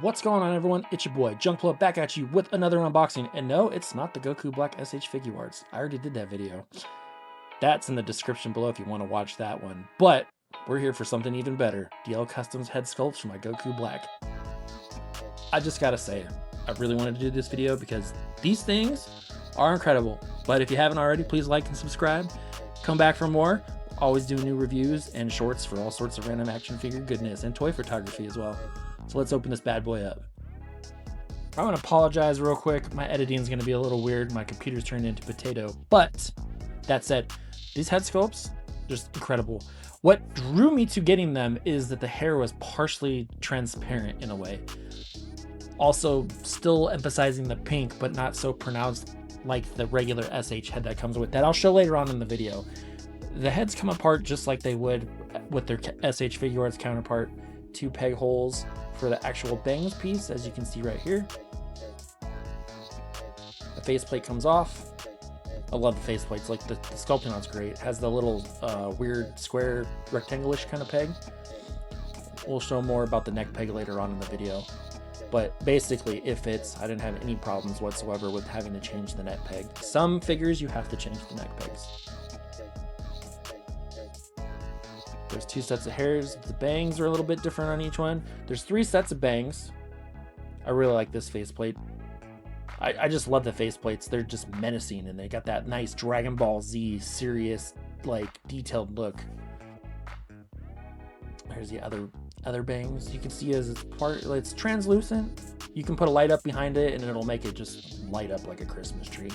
What's going on, everyone? It's your boy Junkplo back at you with another unboxing. And no, it's not the Goku Black SH Figuarts. I already did that video. That's in the description below if you want to watch that one. But we're here for something even better. DL Customs head sculpts for my Goku Black. I just gotta say, I really wanted to do this video because these things are incredible. But if you haven't already, please like and subscribe. Come back for more. Always do new reviews and shorts for all sorts of random action figure goodness and toy photography as well. So let's open this bad boy up. I want to apologize real quick. My editing is going to be a little weird. My computer's turned into potato. But that said, these head sculpts, just incredible. What drew me to getting them is that the hair was partially transparent in a way. Also, still emphasizing the pink, but not so pronounced like the regular SH head that comes with that. I'll show later on in the video. The heads come apart just like they would with their SH Figuarts counterpart. 2 peg holes for the actual bangs piece, as you can see right here. The faceplate comes off. I love the faceplates. Like the sculpting on it's great. It has the little weird square rectangle-ish kind of peg. We'll show more about the neck peg later on in the video. But basically, it fits. I didn't have any problems whatsoever with having to change the neck peg. Some figures you have to change the neck pegs. There's 2 sets of hairs. The bangs are a little bit different on each one. There's 3 sets of bangs. I really like this faceplate. I just love the faceplates. They're just menacing, and they got that nice Dragon Ball Z serious, like, detailed look. There's the other bangs. You can see as it's translucent. You can put a light up behind it, and it'll make it just light up like a Christmas tree.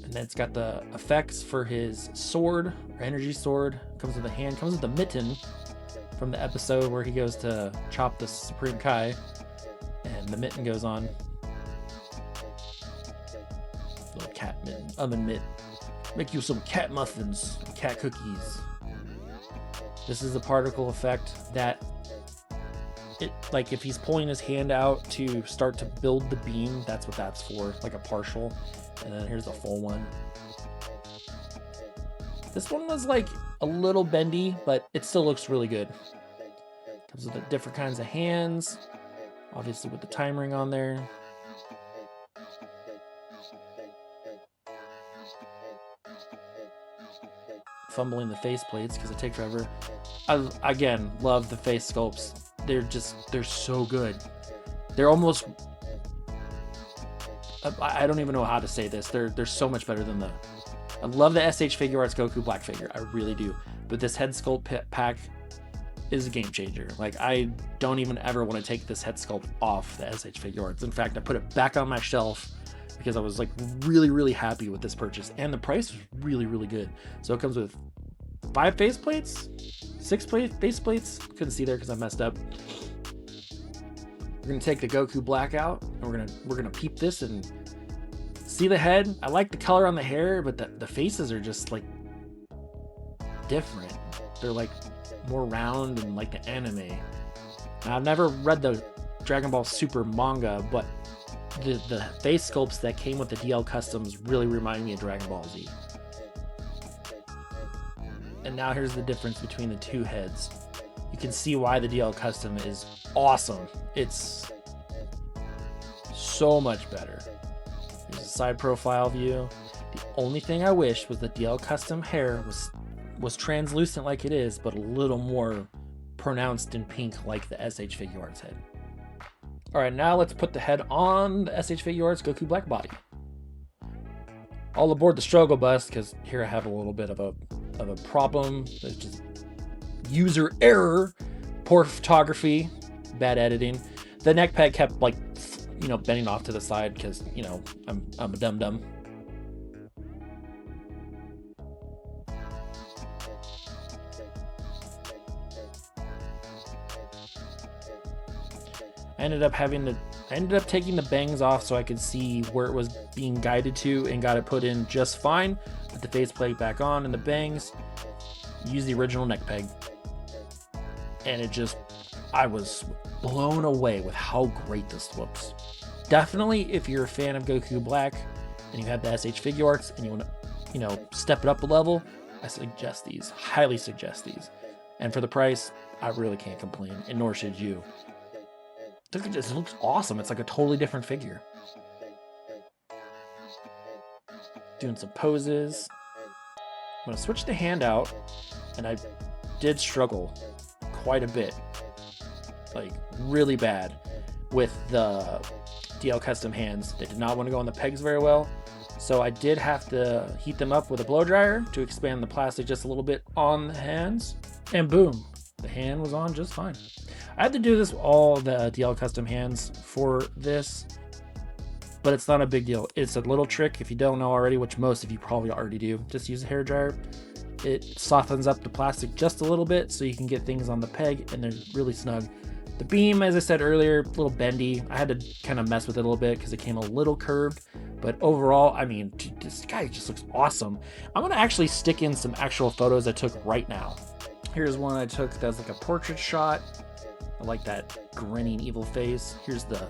And then it's got the effects for his sword, or energy sword. Comes with a hand, comes with the mitten from the episode where he goes to chop the Supreme Kai, and the mitten goes on. Little cat mitten, oven mitt. Make you some cat muffins, cat cookies. This is a particle effect that, like if he's pulling his hand out to start to build the beam, that's what that's for, like a partial. And then here's a full one. This one was like a little bendy, but it still looks really good. Comes with the different kinds of hands, obviously with the time ring on there. Fumbling the face plates because it takes forever. I again love the face sculpts. They're so good. They're almost, I don't even know how to say this. They're so much better than I love the SH Figuarts Goku Black figure. I really do. But this head sculpt pack is a game changer. Like, I don't even ever want to take this head sculpt off the SH Figuarts. In fact, I put it back on my shelf because I was like really happy with this purchase, and the price was really good. So it comes with 5 faceplates, 6 faceplates. Couldn't see there because I messed up. We're gonna take the Goku Black out, and we're gonna peep this and see the head. I like the color on the hair, but the faces are just like different. They're like more round and like the anime. Now, I've never read the Dragon Ball Super manga, but the face sculpts that came with the DL Customs really remind me of Dragon Ball Z. And now here's the difference between the 2 heads. You can see why the DL Custom is awesome. It's so much better. Here's a side profile view. The only thing I wish was the DL Custom hair was translucent like it is, but a little more pronounced in pink like the SH Figuarts head. Alright, now let's put the head on the SH Figuarts Goku Black body. All aboard the struggle bus, because here I have a little bit of a problem. There's just user error, poor photography, bad editing. The neck peg kept, like, you know, bending off to the side because, you know, I'm a dum-dum. I ended up taking the bangs off so I could see where it was being guided to, and got it put in just fine. Put the faceplate back on and the bangs. Use the original neck peg. And I was blown away with how great this looks. Definitely, if you're a fan of Goku Black and you have the SH Figuarts and you want to, you know, step it up a level, I suggest these. Highly suggest these. And for the price, I really can't complain, and nor should you. Look at this, it looks awesome. It's like a totally different figure. Doing some poses. I'm gonna switch the hand out, and I did struggle quite a bit, like really bad, with the DL Custom hands. They did not want to go on the pegs very well, so I did have to heat them up with a blow dryer to expand the plastic just a little bit on the hands, and boom, the hand was on just fine. I had to do this with all the DL Custom hands for this, but it's not a big deal. It's a little trick if you don't know already, which most of you probably already do. Just use a hair dryer. It softens up the plastic just a little bit so you can get things on the peg and they're really snug. The beam, as I said earlier, a little bendy. I had to kind of mess with it a little bit because it came a little curved, but overall, I mean, this guy just looks awesome. I'm gonna actually stick in some actual photos I took right now. Here's one I took that's like a portrait shot. I like that grinning evil face. Here's the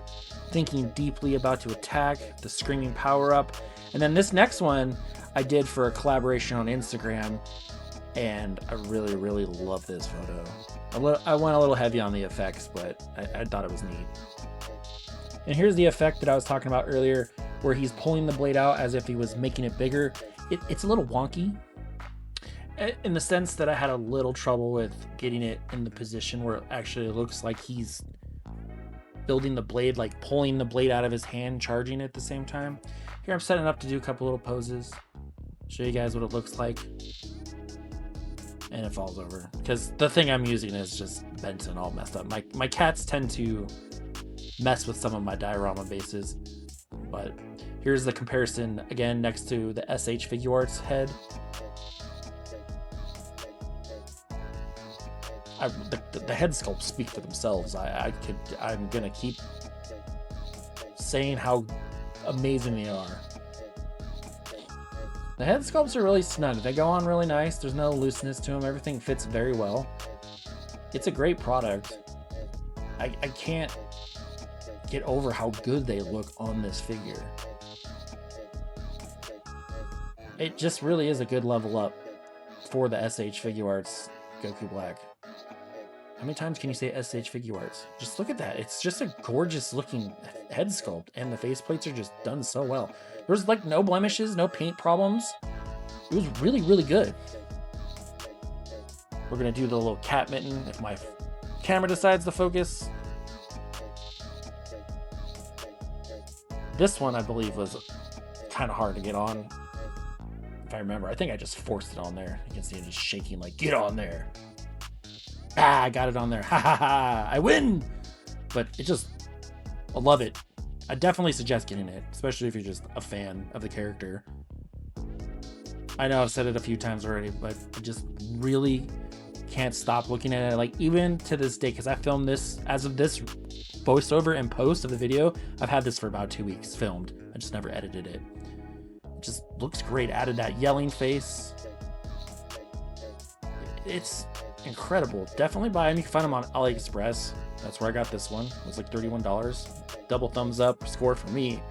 thinking deeply about to attack, the screaming power up. And then this next one I did for a collaboration on Instagram, and I really, really love this photo. I went a little heavy on the effects, but I thought it was neat. And here's the effect that I was talking about earlier, where he's pulling the blade out as if he was making it bigger. It's a little wonky, in the sense that I had a little trouble with getting it in the position where it actually looks like he's building the blade, like pulling the blade out of his hand, charging it at the same time. Here I'm setting up to do a couple little poses, show you guys what it looks like, and it falls over because the thing I'm using is just bent and all messed up. My cats tend to mess with some of my diorama bases, but here's the comparison again next to the SH Figuarts head. The head sculpts speak for themselves. I'm gonna keep saying how amazing they are. The head sculpts are really snug. They go on really nice. There's no looseness to them. Everything fits very well. It's a great product. I can't get over how good they look on this figure. It just really is a good level up for the SH Figuarts Goku Black. How many times can you say SH Figuarts? Just look at that. It's just a gorgeous looking head sculpt, and the face plates are just done so well. There's like no blemishes, no paint problems. It was really, really good. We're gonna do the little cat mitten if my camera decides to focus. This one, I believe, was kind of hard to get on. If I remember, I think I just forced it on there. You can see it just shaking like, get on there. Ah, I got it on there. Ha ha ha, I win! But it just, I love it. I definitely suggest getting it, especially if you're just a fan of the character. I know I've said it a few times already, but I just really can't stop looking at it. Like, even to this day, because I filmed this, as of this voiceover and post of the video, I've had this for about 2 weeks filmed. I just never edited it. It just looks great. Added that yelling face. It's incredible. Definitely buy them. You can find them on AliExpress. That's where I got this one. It was like $31. Double thumbs up score for me.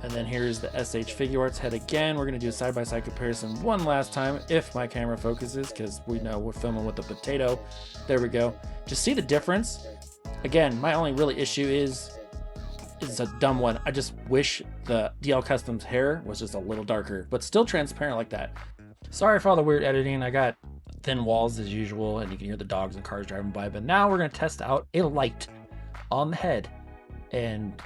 And then here's the SH Figuarts head again. We're going to do a side-by-side comparison one last time if my camera focuses, because we know we're filming with the potato. There we go. Just see the difference. Again, my only really issue is a dumb one. I just wish the DL Customs hair was just a little darker, but still transparent like that. Sorry for all the weird editing. I got thin walls as usual, and you can hear the dogs and cars driving by. But now we're going to test out a light on the head and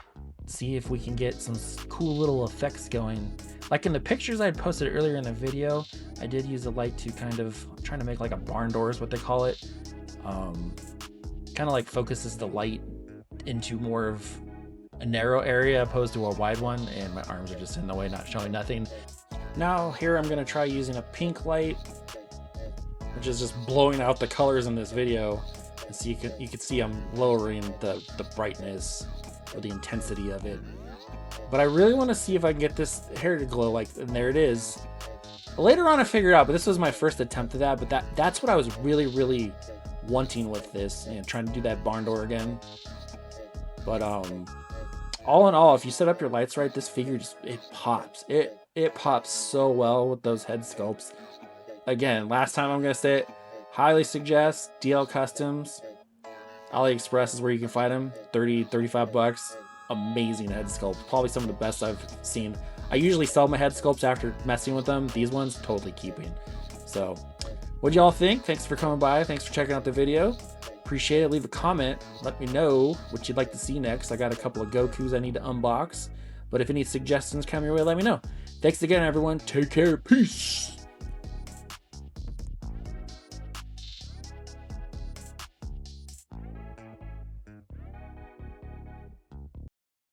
see if we can get some cool little effects going. Like in the pictures I had posted earlier in the video, I did use a light to kind of trying to make like a barn door is what they call it. Kind of like focuses the light into more of a narrow area opposed to a wide one, and my arms are just in the way, not showing nothing. Now here I'm going to try using a pink light, which is just blowing out the colors in this video. And so you can see I'm lowering the brightness or the intensity of it. But I really want to see if I can get this hair to glow, like, and there it is. Later on I figured out, but this was my first attempt at that, but that's what I was really, really wanting with this, and trying to do that barn door again. But all in all, if you set up your lights right, this figure just, it pops. It pops so well with those head sculpts. again, last time I'm going to say it, highly suggest DL Customs. AliExpress is where you can find them. 30, 35 bucks. Amazing head sculpt. Probably some of the best I've seen. I usually sell my head sculpts after messing with them. These ones, totally keeping. So, what'd y'all think? Thanks for coming by. Thanks for checking out the video. Appreciate it. Leave a comment. Let me know what you'd like to see next. I got a couple of Gokus I need to unbox. But if any suggestions come your way, let me know. Thanks again, everyone. Take care. Peace.